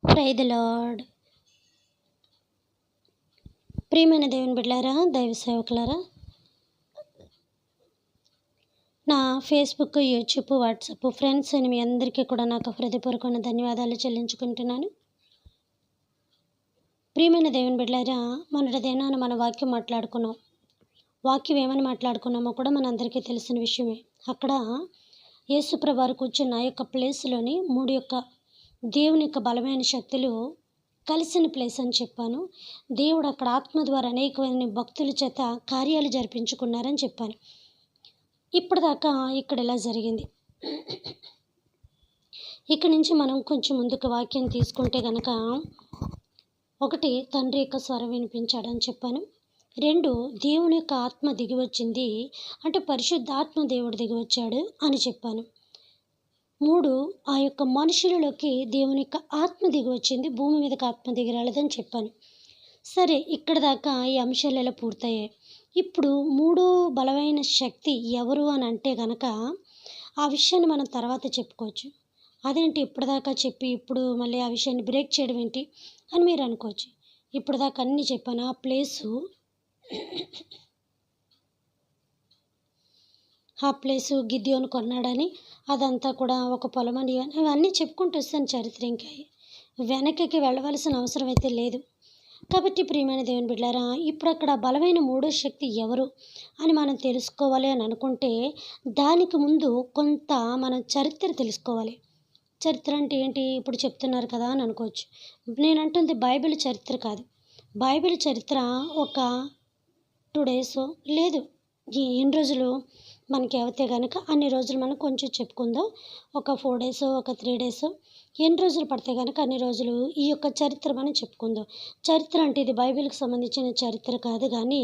Praise the lord. ప్రియమైన దేవుని బిడ్డలారా, దైవ సేవకులారా, నా ఫేస్బుక్, యూట్యూబ్, వాట్సాప్ ఫ్రెండ్స్ అని మీ అందరికీ కూడా నాకు హృదయపూర్వకమైన ధన్యవాదాలు చెల్లించుకుంటున్నాను. ప్రియమైన దేవుని బిడ్డలారా, మొన్నటి దినాన మన వాక్యం మాట్లాడుకున్నాం. వాక్యం ఏమని మాట్లాడుకున్నామో కూడా మనందరికీ తెలిసిన విషయమే. అక్కడ యేసుప్రభు వారు కూర్చున్న ఆ యొక్క ప్లేస్లోని దేవుని యొక్క బలమైన శక్తులు కలిసిన ప్లేస్ అని చెప్పాను. దేవుడు అక్కడ ఆత్మ ద్వారా అనేకమైన భక్తుల చేత కార్యాలు జరిపించుకున్నారని చెప్పాను. ఇప్పటిదాకా ఇక్కడ ఇలా జరిగింది. ఇక్కడి నుంచి మనం కొంచెం ముందుకు వాక్యం తీసుకుంటే గనక, 1 తండ్రి యొక్క స్వరం వినిపించాడని చెప్పాను. 2 దేవుని యొక్క ఆత్మ దిగివచ్చింది, అంటే పరిశుద్ధాత్మ దేవుడు దిగివచ్చాడు అని చెప్పాను. 3 ఆ యొక్క మనుషులలోకి దేవుని యొక్క ఆత్మ దిగివచ్చింది, భూమి మీదకి ఆత్మ దిగిరాలేదని చెప్పాను. సరే, ఇక్కడ దాకా ఈ అంశాలు ఎలా పూర్తయ్యాయి. ఇప్పుడు 3 బలమైన శక్తి ఎవరు అని అంటే గనక, ఆ విషయాన్ని మనం తర్వాత చెప్పుకోవచ్చు. అదేంటి ఇప్పటిదాకా చెప్పి ఇప్పుడు మళ్ళీ ఆ విషయాన్ని బ్రేక్ చేయడం ఏంటి అని మీరు అనుకోవచ్చు. ఇప్పటిదాకా అన్నీ చెప్పాను. ఆ ప్లేసు గిద్యోను కొన్నాడని, అదంతా కూడా ఒక పొలమని, అవన్నీ చెప్పుకుంటూ వస్తాను చరిత్ర. ఇంకా వెనక్కి వెళ్ళవలసిన అవసరం అయితే లేదు. కాబట్టి ప్రియమైన దేవుని బిడ్డలారా, ఇప్పుడు అక్కడ బలమైన 3వ శక్తి ఎవరు అని మనం తెలుసుకోవాలి అని అనుకుంటే, దానికి ముందు కొంత మనం చరిత్ర తెలుసుకోవాలి. చరిత్ర అంటే ఏంటి ఇప్పుడు చెప్తున్నారు కదా అని అనుకోవచ్చు. నేనంటుంది బైబిల్ చరిత్ర కాదు. బైబిల్ చరిత్ర ఒక 2 days లేదు, ఎన్ని రోజులు మనకి అవుతే కనుక అన్ని రోజులు మనం కొంచెం చెప్పుకుందాం. ఒక 4 days, ఒక 3 days, ఎన్ని రోజులు పడితే కనుక అన్ని రోజులు ఈ యొక్క చరిత్ర మనం చెప్పుకుందాం. చరిత్ర అంటే ఇది బైబిల్కి సంబంధించిన చరిత్ర కాదు, కానీ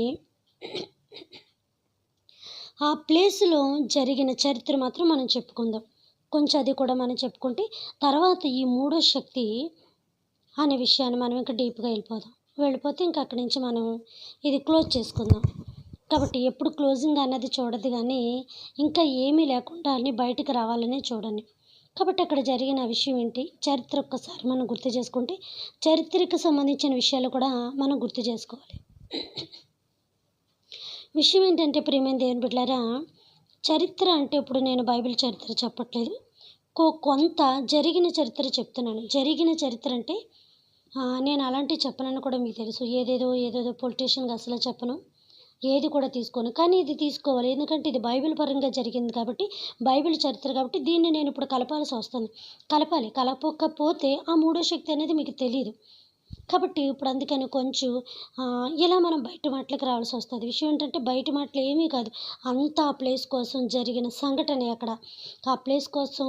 ఆ ప్లేస్లో జరిగిన చరిత్ర మాత్రం మనం చెప్పుకుందాం. కొంచెం అది కూడా మనం చెప్పుకుంటే తర్వాత ఈ 3వ శక్తి అనే విషయాన్ని మనం ఇంకా డీప్గా వెళ్ళిపోతే ఇంకా అక్కడి నుంచి మనం ఇది క్లోజ్ చేసుకుందాం. కాబట్టి ఎప్పుడు క్లోజింగ్ అన్నది చూడదు, కానీ ఇంకా ఏమీ లేకుండా అన్నీ బయటకు రావాలనే చూడండి. కాబట్టి అక్కడ జరిగిన విషయం ఏంటి, చరిత్ర ఒక్కసారి మనం గుర్తు చేసుకుంటే చరిత్రకు సంబంధించిన విషయాలు కూడా మనం గుర్తు చేసుకోవాలి. విషయం ఏంటంటే ప్రియమైన దేవుని బిడ్డలారా, చరిత్ర అంటే ఇప్పుడు నేను బైబిల్ చరిత్ర చెప్పట్లేదు, కొంత జరిగిన చరిత్ర చెప్తున్నాను. జరిగిన చరిత్ర అంటే నేను అలాంటివి చెప్పనని కూడా మీకు తెలుసు. ఏదేదో పొలిటీషియన్గా అసలు చెప్పను, ఏది కూడా తీసుకోను. కానీ ఇది తీసుకోవాలి, ఎందుకంటే ఇది బైబిల్ పరంగా జరిగింది కాబట్టి, బైబిల్ చరిత్ర కాబట్టి దీన్ని నేను ఇప్పుడు కలపాల్సి వస్తుంది. కలపకపోతే ఆ 3వ శక్తి అనేది మీకు తెలియదు. కాబట్టి ఇప్పుడు అందుకని కొంచెం ఇలా మనం బయట మాటలకు రావాల్సి వస్తుంది. విషయం ఏంటంటే బయట మాటలు ఏమీ కాదు, అంతా ఆ ప్లేస్ కోసం జరిగిన సంఘటనే. అక్కడ ఆ ప్లేస్ కోసం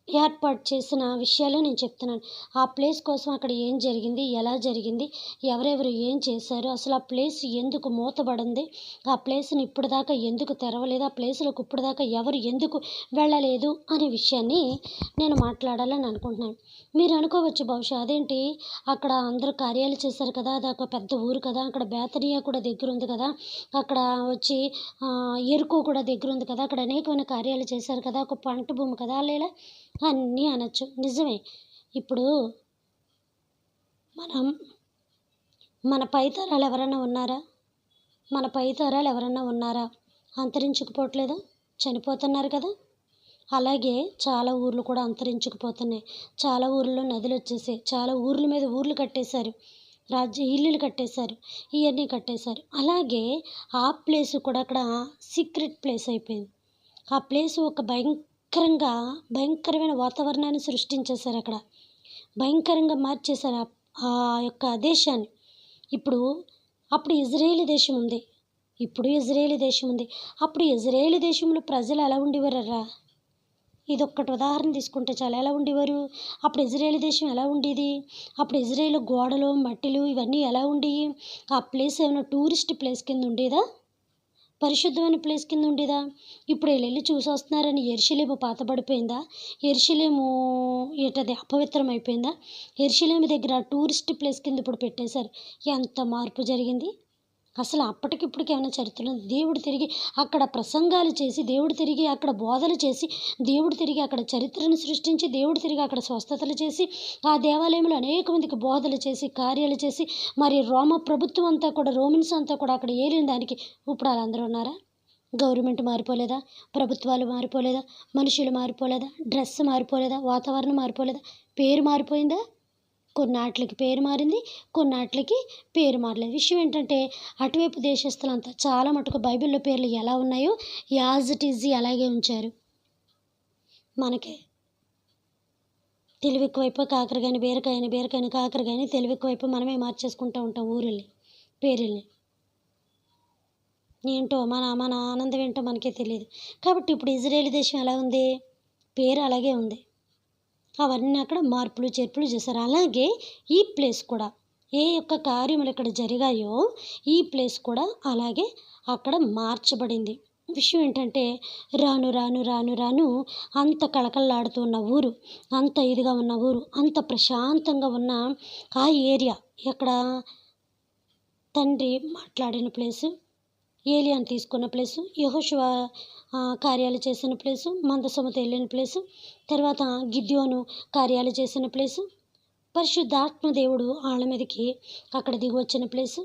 ఏర్పాటు చేసిన విషయాలు నేను చెప్తున్నాను. ఆ ప్లేస్ కోసం అక్కడ ఏం జరిగింది, ఎలా జరిగింది, ఎవరెవరు ఏం చేశారు, అసలు ఆ ప్లేస్ ఎందుకు మూతబడింది, ఆ ప్లేస్ని ఇప్పటిదాకా ఎందుకు తెరవలేదు, ఆ ప్లేస్లోకి ఇప్పటిదాకా ఎవరు ఎందుకు వెళ్ళలేదు అనే విషయాన్ని నేను మాట్లాడాలని అనుకుంటున్నాను. మీరు అనుకోవచ్చు బహుశా అదేంటి అక్కడ అందరూ కార్యాలు చేశారు కదా, అది ఒక పెద్ద ఊరు కదా, అక్కడ బేతనియా కూడా దగ్గర ఉంది కదా, అక్కడ వచ్చి ఎరుకో కూడా దగ్గర ఉంది కదా, అక్కడ అనేకమైన కార్యాలు చేశారు కదా, ఒక పంట భూమి కదా, లేదా అన్నీ అనొచ్చు. నిజమే. ఇప్పుడు మన పైతరాలు ఎవరన్నా ఉన్నారా? అంతరించుకుపోవట్లేదా? చనిపోతున్నారు కదా. అలాగే చాలా ఊర్లు కూడా అంతరించుకుపోతున్నాయి. చాలా ఊర్లలో నదులు వచ్చేసాయి, చాలా ఊర్ల మీద ఊర్లు కట్టేశారు, ఇల్లులు కట్టేశారు, ఇవన్నీ కట్టేశారు. అలాగే ఆ ప్లేస్ కూడా అక్కడ సీక్రెట్ ప్లేస్ అయిపోయింది. ఆ ప్లేస్ ఒక భయంకరమైన వాతావరణాన్ని సృష్టించేశారు. అక్కడ భయంకరంగా మార్చేశారు ఆ యొక్క దేశాన్ని. అప్పుడు ఇజ్రాయేల్ దేశం ఉంది, ఇప్పుడు ఇజ్రాయేల్ దేశం ఉంది. అప్పుడు ఇజ్రాయేల్ దేశంలో ప్రజలు ఎలా ఉండేవారా? ఇదొక్కటి ఉదాహరణ తీసుకుంటే చాలా. ఎలా ఉండేవారు అప్పుడు? ఇజ్రాయేల్ దేశం ఎలా ఉండేది అప్పుడు? ఇజ్రాయేల్ గోడలు, మట్టిలు ఇవన్నీ ఎలా ఉండేవి? ఆ ప్లేస్ ఏమైనా టూరిస్ట్ ప్లేస్ కింద ఉండేదా? పరిశుద్ధమైన ప్లేస్ కింద ఉండేదా? ఇప్పుడు వెళ్ళి చూసి వస్తున్నారని యెరూషలేము పాతబడిపోయిందా? యెరూషలేము అపవిత్రం అయిపోయిందా? యెరూషలేము దగ్గర టూరిస్ట్ ప్లేస్ కింద ఇప్పుడు పెట్టేశారు. ఎంత మార్పు జరిగింది! అసలు అప్పటికిప్పటికి ఏమైనా చరిత్ర ఉంది? దేవుడు తిరిగి అక్కడ ప్రసంగాలు చేసి, దేవుడు తిరిగి అక్కడ బోధలు చేసి, దేవుడు తిరిగి అక్కడ చరిత్రను సృష్టించి, దేవుడు తిరిగి అక్కడ స్వస్థతలు చేసి, ఆ దేవాలయంలో అనేక మందికి బోధలు చేసి, కార్యాలు చేసి, మరి రోమ ప్రభుత్వం అంతా కూడా, రోమన్స్ అంతా కూడా అక్కడ ఏలిన దానికి ఇప్పుడు వాళ్ళందరూ ఉన్నారా? గవర్నమెంట్ మారిపోలేదా? ప్రభుత్వాలు మారిపోలేదా? మనుషులు మారిపోలేదా? డ్రెస్ మారిపోలేదా? వాతావరణం మారిపోలేదా? పేరు మారిపోయిందా? కొన్నాట్లకి పేరు మారింది, కొన్నాట్లకి పేరు మారలేదు. విషయం ఏంటంటే అటువైపు దేశస్తులంతా చాలా మటుకు బైబిల్లో పేర్లు ఎలా ఉన్నాయో యాజ్ ఇట్ ఈజ్ అలాగే ఉంచారు. మనకి తెలివి ఎక్కువైపు కాకరకాయని బీరకాయని, బీరకాయని కాకరకాయని తెలివి ఎక్కువైపు మనమే మార్చేసుకుంటూ ఉంటాం ఊరిల్ని, పేరుల్ని. ఏంటో మన మన ఆనందం ఏంటో మనకే తెలియదు. కాబట్టి ఇప్పుడు ఇజ్రాయేల్ దేశం ఎలా ఉంది? పేరు అలాగే ఉంది. అవన్నీ అక్కడ మార్పులు చేర్పులు చేశారు. అలాగే ఈ ప్లేస్ కూడా ఏ యొక్క కార్యములు ఇక్కడ జరిగాయో ఈ ప్లేస్ కూడా అలాగే అక్కడ మార్చబడింది. విషయం ఏంటంటే రాను రాను రాను రాను అంత కళకళలాడుతూ ఉన్న ఊరు, అంత ఇదిగా ఉన్న ఊరు, అంత ప్రశాంతంగా ఉన్న ఆ ఏరియా, ఎక్కడ తండ్రి మాట్లాడిన ప్లేసు, ఏలియాను తీసుకున్న ప్లేసు, యెహోషువ కార్యాలు చేసిన ప్లేసు, మందసముతో వెళ్ళిన ప్లేసు, తర్వాత గిద్యోను కార్యాలు చేసిన ప్లేసు, పరిశుద్ధాత్మ దేవుడు వాళ్ళ మీదకి అక్కడ దిగి వచ్చిన ప్లేసు.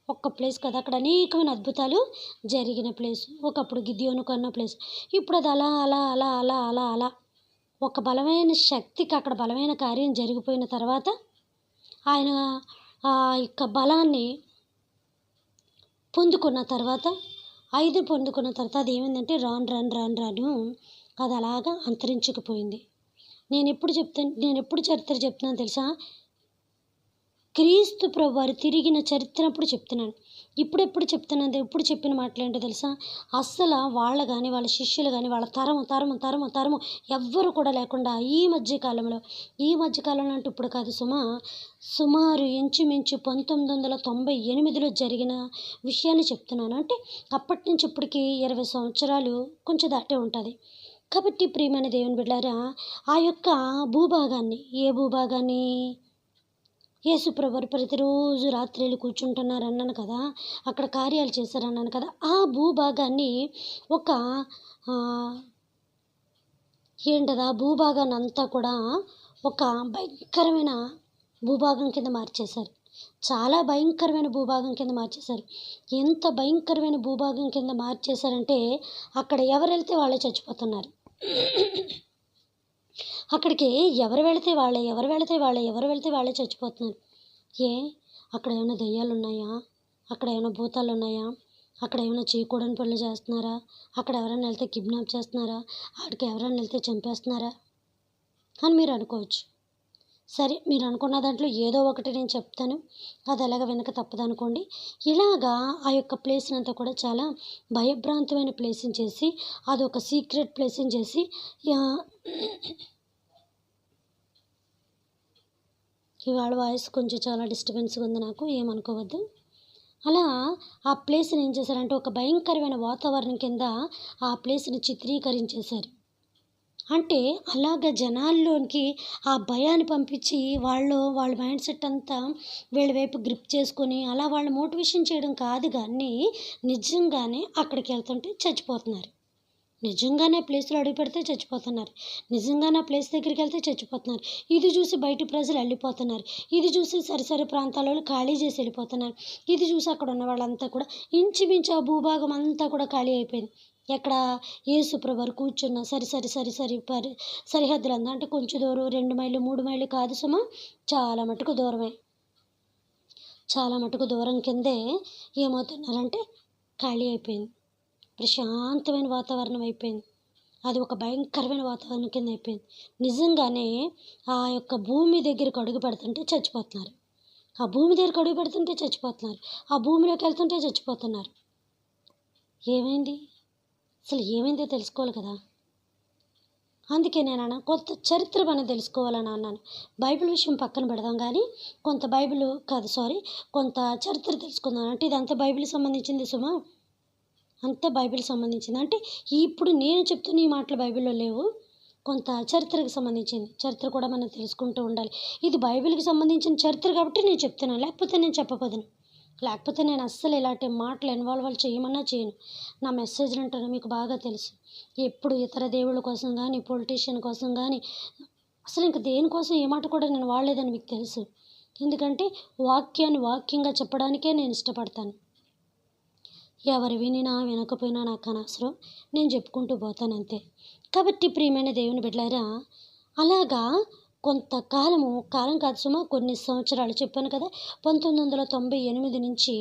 ఒక్క ప్లేస్ కదా, అక్కడ అనేకమైన అద్భుతాలు జరిగిన ప్లేసు. ఒకప్పుడు గిద్యోను కన్న ప్లేసు. ఇప్పుడు అది అలా అలా అలా అలా అలా అలా ఒక బలమైన శక్తికి అక్కడ బలమైన కార్యం జరిగిపోయిన తర్వాత ఆయన ఆ యొక్క బలాన్ని పొందుకున్న తర్వాత పొందుకున్న తర్వాత అది ఏమైందంటే రాను రాను రాను రాను అది అలాగా అంతరించుకుపోయింది. నేను ఎప్పుడు చరిత్ర చెప్తున్నాను తెలుసా? క్రీస్తు ప్రభువారు తిరిగిన చరిత్రప్పుడు చెప్తున్నాను. ఎప్పుడు చెప్పిన మాటలేంటో తెలుసా? అస్సలు వాళ్ళ కానీ, వాళ్ళ శిష్యులు కానీ, వాళ్ళ తరము ఎవ్వరు కూడా లేకుండా ఈ మధ్యకాలంలో అంటే ఇప్పుడు కాదు సుమారు ఇంచుమించు 1998లో జరిగిన విషయాన్ని చెప్తున్నాను. అంటే అప్పటి నుంచి ఇప్పటికి 20 సంవత్సరాలు కొంచెం దాటే ఉంటుంది. కాబట్టి ప్రియమైన దేవుని బిడ్డలారా, ఆ యొక్క భూభాగాన్ని, ఏ భూభాగాన్ని? యేసుప్రభువారు ప్రతిరోజు రాత్రిళ్ళు కూర్చుంటున్నారు అన్నాను కదా, అక్కడ కార్యాలు చేశారన్నాను కదా, ఆ భూభాగాన్ని ఒక ఆ భూభాగాన్ని అంతా కూడా ఒక భయంకరమైన భూభాగం కింద మార్చేశారు. చాలా భయంకరమైన భూభాగం కింద మార్చేశారు. ఎంత భయంకరమైన భూభాగం కింద మార్చేశారంటే అక్కడ ఎవరు వెళ్తే వాళ్ళే చచ్చిపోతున్నారు. అక్కడికి ఎవరు వెళితే వాళ్ళే చచ్చిపోతున్నారు. అక్కడ ఏమైనా దెయ్యాలు ఉన్నాయా? అక్కడ ఏమైనా భూతాలు ఉన్నాయా? అక్కడ ఏమైనా చేయకూడని పనులు చేస్తున్నారా? అక్కడ ఎవరైనా వెళ్తే కిడ్నాప్ చేస్తున్నారా? అక్కడికి ఎవరైనా వెళ్తే చంపేస్తున్నారా అని మీరు అనుకోవచ్చు. సరే, మీరు అనుకున్న దాంట్లో ఏదో ఒకటి నేను చెప్తాను, అది ఎలాగ వెనక తప్పదనుకోండి. ఇలాగా ఆ యొక్క ప్లేస్ని అంతా కూడా చాలా భయభ్రాంతమైన ప్లేస్ని చేసి, అదొక సీక్రెట్ ప్లేస్ని చేసి, ఇవాళ వాయిస్ కొంచెం చాలా డిస్టర్బెన్స్గా ఉంది, నాకు ఏమనుకోవద్దు. అలా ఆ ప్లేస్ని ఏం చేశారంటే ఒక భయంకరమైన వాతావరణం కింద ఆ ప్లేస్ని చిత్రీకరించేశారు. అంటే అలాగ జనాల్లోనికి ఆ భయాన్ని పంపించి వాళ్ళ మైండ్ సెట్ అంతా వీళ్ళ వైపు గ్రిప్ చేసుకొని అలా వాళ్ళు మోటివేషన్ చేయడం కాదు, కానీ నిజంగానే అక్కడికి వెళ్తుంటే చచ్చిపోతున్నారు. నిజంగానే ప్లేస్లో అడుగు పెడితే చచ్చిపోతున్నారు. నిజంగానే ఆ ప్లేస్ దగ్గరికి వెళ్తే చచ్చిపోతున్నారు. ఇది చూసి బయట ప్రజలు వెళ్ళిపోతున్నారు. ఇది చూసి సరిసరి ప్రాంతాలలో ఖాళీ చేసి వెళ్ళిపోతున్నారు. ఇది చూసి అక్కడ ఉన్న వాళ్ళంతా కూడా ఇంచుమించు ఆ భూభాగం అంతా కూడా ఖాళీ అయిపోయింది. ఎక్కడ? యేసుప్రభువారు కూర్చున్న సరిహద్దులు అందా, అంటే కొంచెం దూరం 2 మైళ్ళు 3 మైళ్ళు కాదు సుమా, చాలా మటుకు దూరమే. చాలా మటుకు దూరం కిందే ఏమవుతున్నారంటే ఖాళీ అయిపోయింది. ప్రశాంతమైన వాతావరణం అయిపోయింది. అది ఒక భయంకరమైన వాతావరణం కింద అయిపోయింది. నిజంగానే ఆ యొక్క భూమి దగ్గరికి అడుగు పెడుతుంటే చచ్చిపోతున్నారు. ఆ భూమి దగ్గరికి అడుగు పెడుతుంటే చచ్చిపోతున్నారు. ఆ భూమిలోకి వెళ్తుంటే చచ్చిపోతున్నారు. ఏమైంది? అసలు ఏమైందో తెలుసుకోవాలి కదా. అందుకే నేను కొంత చరిత్ర మనం తెలుసుకోవాలని అన్నాను. బైబిల్ విషయం పక్కన పెడదాం, కానీ కొంత చరిత్ర తెలుసుకుందాం. అంటే ఇదంతా బైబిల్ సంబంధించింది సుమా, అంతా బైబిల్ సంబంధించింది. అంటే ఇప్పుడు నేను చెప్తున్న ఈ మాటలు బైబిల్లో లేవు, కొంత చరిత్రకు సంబంధించింది. చరిత్ర కూడా మనం తెలుసుకుంటూ ఉండాలి. ఇది బైబిల్కి సంబంధించిన చరిత్ర కాబట్టి నేను చెప్తున్నాను, లేకపోతే నేను చెప్పబోదును. లేకపోతే నేను అస్సలు ఇలాంటి మాటలు ఇన్వాల్వ్ చేయమన్నా చేయను. నా మెసేజ్లు అంటారు మీకు బాగా తెలుసు. ఎప్పుడు ఇతర దేవుళ్ళ కోసం కానీ, పొలిటీషియన్ కోసం కానీ, అసలు ఇంక దేనికోసం ఏ మాట కూడా నేను వాడలేదని మీకు తెలుసు. ఎందుకంటే వాక్యాన్ని వాక్యంగా చెప్పడానికే నేను ఇష్టపడతాను. ఎవరు వినినా వినకపోయినా నాకు అనవసరం. నేను చెప్పుకుంటూ పోతాను అంతే. కాబట్టి ప్రియమైన దేవుని బిడ్డలారా, అలాగా కాలం కాదు సుమా, కొన్ని సంవత్సరాలు చెప్పాను కదా, 1998 నుంచి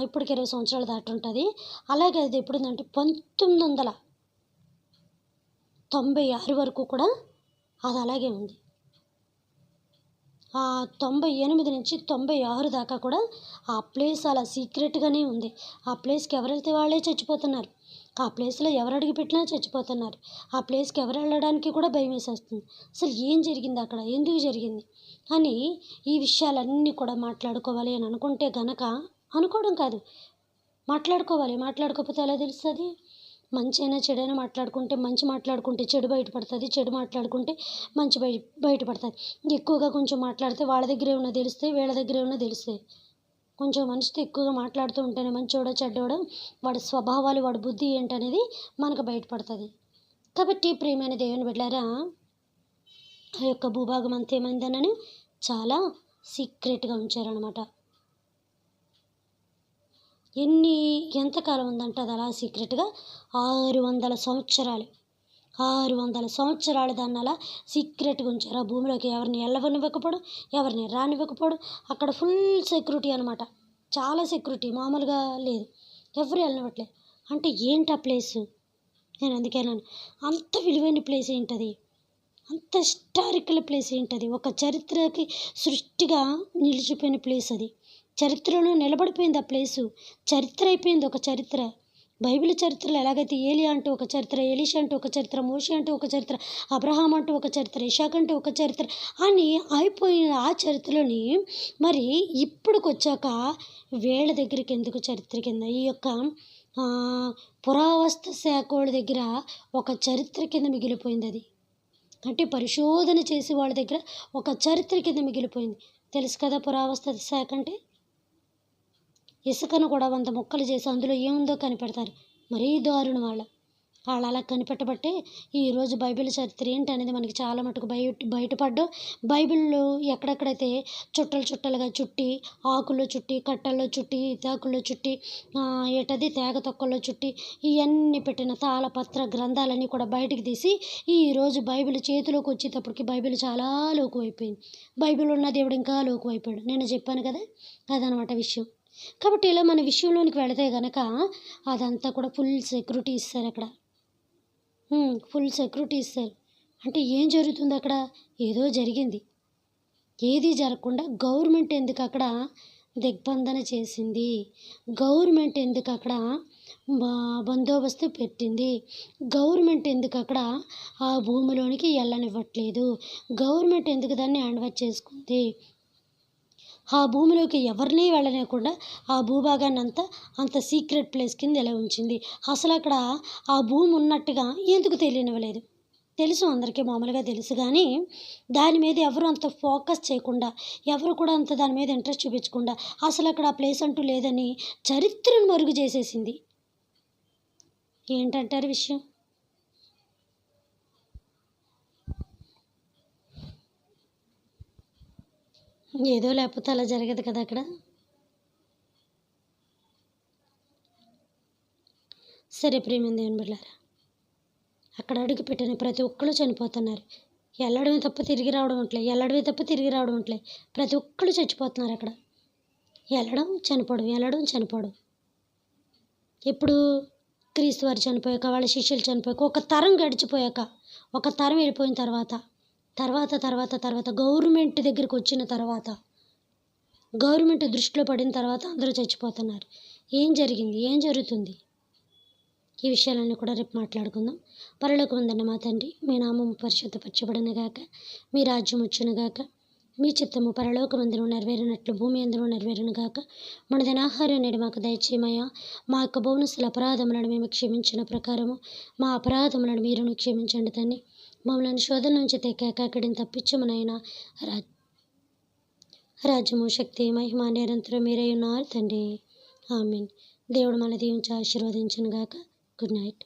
ఇప్పటికి 20 సంవత్సరాలు దాటుంటుంది. అలాగే అది ఎప్పుడుందంటే 1996 వరకు కూడా అది అలాగే ఉంది. 98 నుంచి 96 దాకా కూడా ఆ ప్లేస్ అలా సీక్రెట్గానే ఉంది. ఆ ప్లేస్కి ఎవరు వెళ్తే వాళ్ళే చచ్చిపోతున్నారు. ఆ ప్లేస్లో ఎవరు అడుగు పెట్టినా చచ్చిపోతున్నారు. ఆ ప్లేస్కి ఎవరు వెళ్ళడానికి కూడా భయం వేసేస్తుంది. అసలు ఏం జరిగింది అక్కడ, ఎందుకు జరిగింది అని ఈ విషయాలన్నీ కూడా మాట్లాడుకోవాలి అని అనుకుంటే గనక, అనుకోవడం కాదు, మాట్లాడుకోవాలి. మాట్లాడుకోకపోతే ఎలా తెలుస్తుంది? మంచి అయినా చెడైనా మాట్లాడుకుంటే, మంచి మాట్లాడుకుంటే చెడు బయటపడుతుంది, చెడు మాట్లాడుకుంటే మంచి బయటపడుతుంది. ఎక్కువగా కొంచెం మాట్లాడితే వాళ్ళ దగ్గరే ఉన్న తెలుస్తాయి, వీళ్ళ దగ్గరే ఉన్న తెలుస్తాయి. కొంచెం మనిషితో ఎక్కువగా మాట్లాడుతూ ఉంటేనే మంచోడో చెడ్డోడో, వాడి స్వభావాలు, వాడి బుద్ధి ఏంటనేది మనకు బయటపడుతుంది. కాబట్టి ప్రియమైన దేవుని బిడ్డలారా, ఆ యొక్క భూభాగం అంతా ఏమైందనని చాలా సీక్రెట్గా ఉంచారనమాట. ఎంతకాలం ఉందంటే అది అలా సీక్రెట్గా 600 సంవత్సరాలు. 600 సంవత్సరాలు దాన్ని అలా సీక్రెట్గా ఉంచారు. ఆ భూమిలోకి ఎవరిని వెళ్ళనివ్వకపోవడం, ఎవరిని రానివ్వకపోవడం. అక్కడ ఫుల్ సెక్యూరిటీ అనమాట. చాలా సెక్యూరిటీ, మామూలుగా లేదు. ఎవరు వెళ్ళనివ్వట్లేదు. అంటే ఏంటి ఆ ప్లేసు? నేను అందుకేనాను, అంత విలువైన ప్లేస్ ఏంటది, అంత హిస్టారికల్ ప్లేస్ ఏంటది, ఒక చరిత్రకి సృష్టిగా నిలిచిపోయిన ప్లేస్ అది. చరిత్రలో నిలబడిపోయింది ఆ ప్లేసు. చరిత్ర అయిపోయింది, ఒక చరిత్ర. బైబిల్ చరిత్రలో ఎలాగైతే ఏలియా అంటూ ఒక చరిత్ర, ఎలీషా అంటూ ఒక చరిత్ర, మోషే అంటూ ఒక చరిత్ర, అబ్రహాం అంటూ ఒక చరిత్ర, ఇషాక్ అంటూ ఒక చరిత్ర అని అయిపోయిన ఆ చరిత్రలోని మరి ఇప్పుడుకొచ్చాక వీళ్ళ దగ్గరికి ఎందుకు చరిత్ర కింద, ఈ యొక్క పురావస్తు శాఖ వాళ్ళ దగ్గర ఒక చరిత్ర కింద మిగిలిపోయింది అది. అంటే పరిశోధన చేసి వాళ్ళ దగ్గర ఒక చరిత్ర కింద మిగిలిపోయింది. తెలుసు కదా పురావస్తు శాఖ అంటే? ఇసుకను కూడా 100 ముక్కలు చేసి అందులో ఏముందో కనిపెడతారు. మరీ దారుణం వాళ్ళు అలా కనిపెట్టబట్టే ఈరోజు బైబిల్ చరిత్ర ఏంటనేది మనకి చాలా మటుకు బయటపడ్డం. బైబిల్లో ఎక్కడెక్కడైతే చుట్టలుగా చుట్టి, ఆకుల్లో చుట్టి, కట్టల్లో చుట్టి, ఇతాకుల్లో చుట్టి, తేగ తొక్కల్లో చుట్టి, ఇవన్నీ పెట్టిన తాళపత్ర గ్రంథాలన్నీ కూడా బయటికి తీసి ఈరోజు బైబిల్ చేతిలోకి వచ్చేటప్పటికి బైబిల్ చాలా లోకువైపోయింది. బైబిల్ ఉన్న దేవుడు ఇంకా లోకువైపోయాడు. నేను చెప్పాను కదా, అదనమాట విషయం. కాబట్టి ఇలా మన విషయంలోనికి వెళితే కనుక అదంతా కూడా ఫుల్ సెక్యూరిటీ ఇస్తారు అక్కడ. ఫుల్ సెక్యూరిటీ ఇస్తారు. అంటే ఏం జరుగుతుంది అక్కడ? ఏదో జరిగింది. ఏది జరగకుండా గవర్నమెంట్ ఎందుకు అక్కడ దిగ్బంధన చేసింది? గవర్నమెంట్ ఎందుకు అక్కడ బందోబస్తు పెట్టింది? గవర్నమెంట్ ఎందుకు అక్కడ ఆ భూమిలోనికి వెళ్ళనివ్వట్లేదు? గవర్నమెంట్ ఎందుకు దాన్ని హ్యాండ్ ఓవర్ చేసుకుంది? ఆ భూమిలోకి ఎవరినీ వెళ్ళనివ్వకుండా ఆ భూభాగాన్ని అంత సీక్రెట్ ప్లేస్ కింద ఎలా ఉంచింది? అసలు అక్కడ ఆ భూమి ఉన్నట్టుగా ఎందుకు తెలియనివ్వలేదు? తెలుసు, అందరికీ మామూలుగా తెలుసు. కానీ దాని మీద ఎవరు అంత ఫోకస్ చేయకుండా, ఎవరు కూడా అంత దాని మీద ఇంట్రెస్ట్ చూపించకుండా, అసలు అక్కడ ఆ ప్లేస్ అంటూ లేదని చరిత్రను మరుగు చేసేసింది. ఏంటంటారు విషయం? ఏదో లేకపోతే అలా జరగదు కదా అక్కడ. సరే ప్రియమైన దేవుని బిడ్డలారా, అక్కడ అడుగు పెట్టిన ప్రతి ఒక్కళ్ళు చనిపోతున్నారు. వెళ్ళడమే తప్ప తిరిగి రావడం అట్లే ప్రతి ఒక్కళ్ళు చచ్చిపోతున్నారు అక్కడ. వెళ్ళడం చనిపోవడం. ఇప్పుడు క్రీస్తు వారు చనిపోయాక, వాళ్ళ శిష్యులు చనిపోయాక, ఒక తరం గడిచిపోయాక, ఒక తరం వెళ్ళిపోయిన తర్వాత గవర్నమెంట్ దగ్గరికి వచ్చిన తర్వాత, గవర్నమెంట్ దృష్టిలో పడిన తర్వాత అందరూ చచ్చిపోతున్నారు. ఏం జరిగింది? ఏం జరుగుతుంది? ఈ విషయాలన్నీ కూడా రేపు మాట్లాడుకుందాం. పరలోకమందున్న మా తండ్రి, మీ నామము పరిశుద్ధపరచబడునుగాక, మీ రాజ్యం వచ్చునుగాక, మీ చిత్తము పరలోకమందును నెరవేరినట్లు భూమి అందును నెరవేరునుగాక. మన దినాహారం నేడు మాకు దయచేయమయ్యా. మా యొక్క బోనసుల అపరాధములను మేము క్షమించిన ప్రకారము మా అపరాధములను మీరును క్షమించండి తండ్రి. మమ్మల్ని శోధన నుంచి తెక్కాకడిని తప్పించమునైనా రాజ్యము, శక్తి, మహిమ నిరంతరం మీరై ఉన్నారు తండ్రి. ఆమేన్. దేవుడు మన దీవించి ఆశీర్వదించును గాక. Good night.